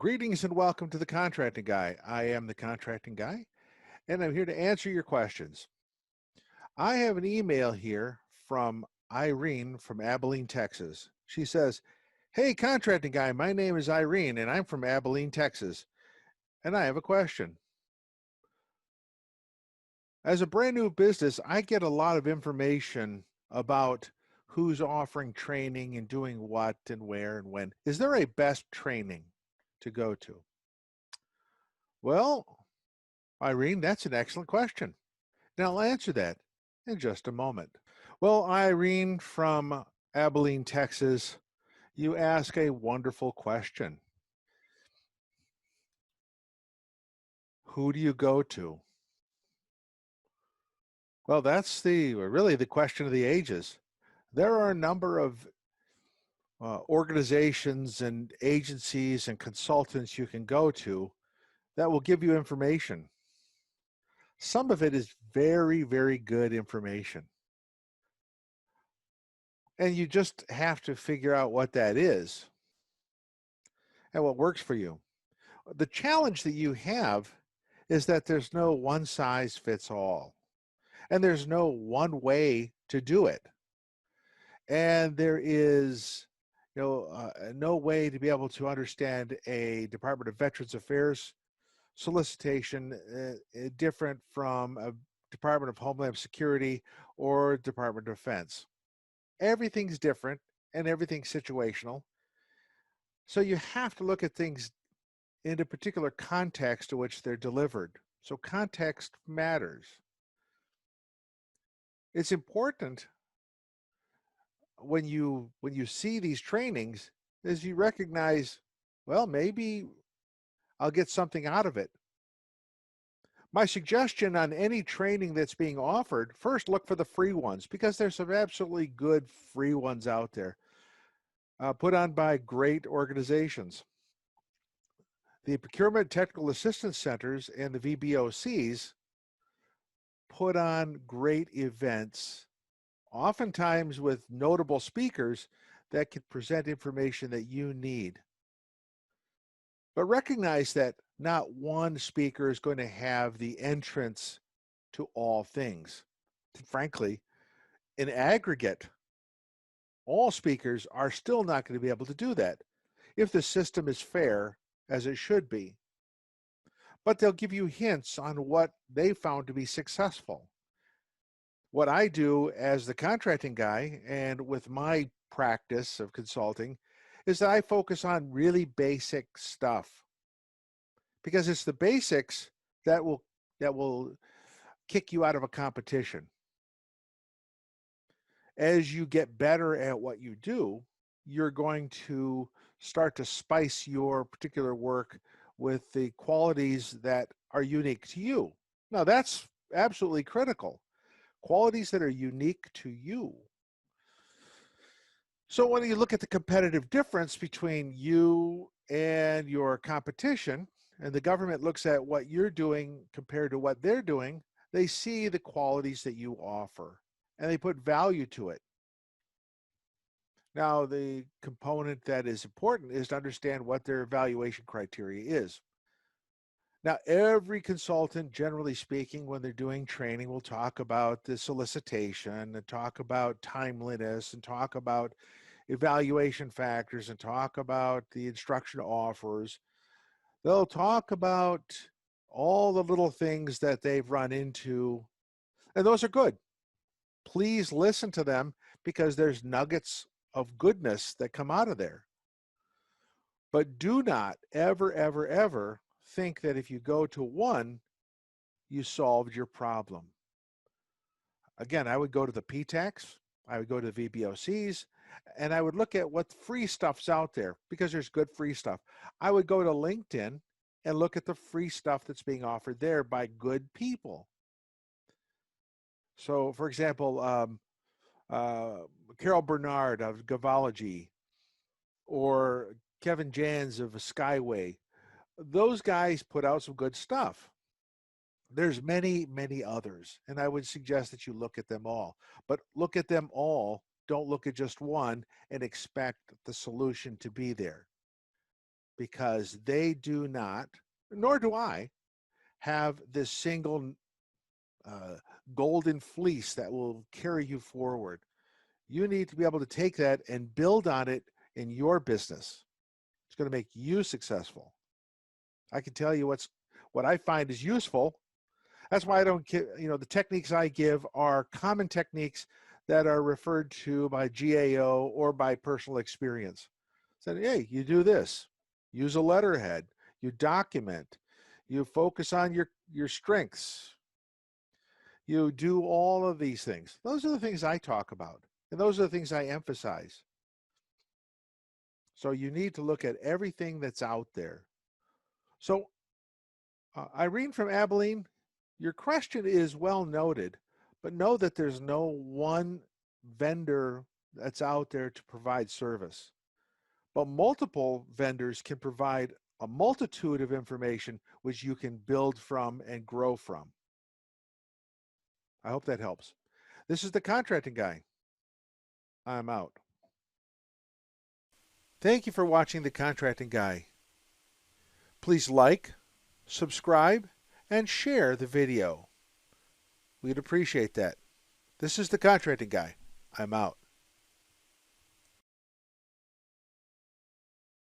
Greetings and welcome to the Contracting Guy. I am the Contracting Guy, and I'm here to answer your questions. I have an email here from Irene from Abilene, Texas. She says, "Hey, Contracting Guy, my name is Irene, and I'm from Abilene, Texas, and I have a question. As a brand new business, I get a lot of information about who's offering training and doing what and where and when. Is there a best training to go to?" Well, Irene, that's an excellent question. Now I'll answer that in just a moment. Well, Irene from Abilene, Texas, you ask a wonderful question. Who do you go to? Well, that's really the question of the ages. There are a number of organizations and agencies and consultants you can go to that will give you information. Some of it is very, very good information. And you just have to figure out what that is and what works for you. The challenge that you have is that there's no one size fits all, and there's no one way to do it. And there is no way to be able to understand a Department of Veterans Affairs solicitation different from a Department of Homeland Security or Department of Defense. Everything's different and everything's situational. So you have to look at things in a particular context to which they're delivered. So context matters. It's important when you see these trainings is you recognize, well, maybe I'll get something out of it. My suggestion on any training that's being offered, first look for the free ones because there's some absolutely good free ones out there put on by great organizations. The Procurement Technical Assistance Centers and the VBOCs put on great events, oftentimes with notable speakers that can present information that you need. But recognize that not one speaker is going to have the entrance to all things. Frankly, in aggregate, all speakers are still not going to be able to do that if the system is fair as it should be. But they'll give you hints on what they found to be successful. What I do as the contracting guy and with my practice of consulting is that I focus on really basic stuff because it's the basics that will kick you out of a competition. As you get better at what you do, you're going to start to spice your particular work with the qualities that are unique to you. Now, that's absolutely critical. Qualities that are unique to you. So when you look at the competitive difference between you and your competition, and the government looks at what you're doing compared to what they're doing, they see the qualities that you offer, and they put value to it. Now, the component that is important is to understand what their evaluation criteria is. Now, every consultant, generally speaking, when they're doing training, will talk about the solicitation and talk about timeliness and talk about evaluation factors and talk about the instruction offers. They'll talk about all the little things that they've run into, and those are good. Please listen to them because there's nuggets of goodness that come out of there. But do not ever, ever, ever think that if you go to one, you solved your problem. Again, I would go to the PTACs, I would go to the VBOCs, and I would look at what free stuff's out there because there's good free stuff. I would go to LinkedIn and look at the free stuff that's being offered there by good people. So, for example, Carol Bernard of Gavology or Kevin Jans of Skyway, those guys put out some good stuff. There's many, many others, and I would suggest that you look at them all. But look at them all. Don't look at just one and expect the solution to be there. because they do not, nor do I, have this single uh, golden fleece that will carry you forward. You need to be able to take that and build on it in your business. It's going to make you successful. I can tell you what I find is useful. That's why I don't give, the techniques I give are common techniques that are referred to by GAO or by personal experience. Said, hey, you do this, use a letterhead, you document, you focus on your strengths, you do all of these things. Those are the things I talk about, and those are the things I emphasize. So you need to look at everything that's out there. So, Irene from Abilene, your question is well noted, but know that there's no one vendor that's out there to provide service. But multiple vendors can provide a multitude of information which you can build from and grow from. I hope that helps. This is the Contracting Guy. I'm out. Thank you for watching the Contracting Guy. Please like, subscribe, and share the video. We'd appreciate that. This is the Contracting Guy. I'm out.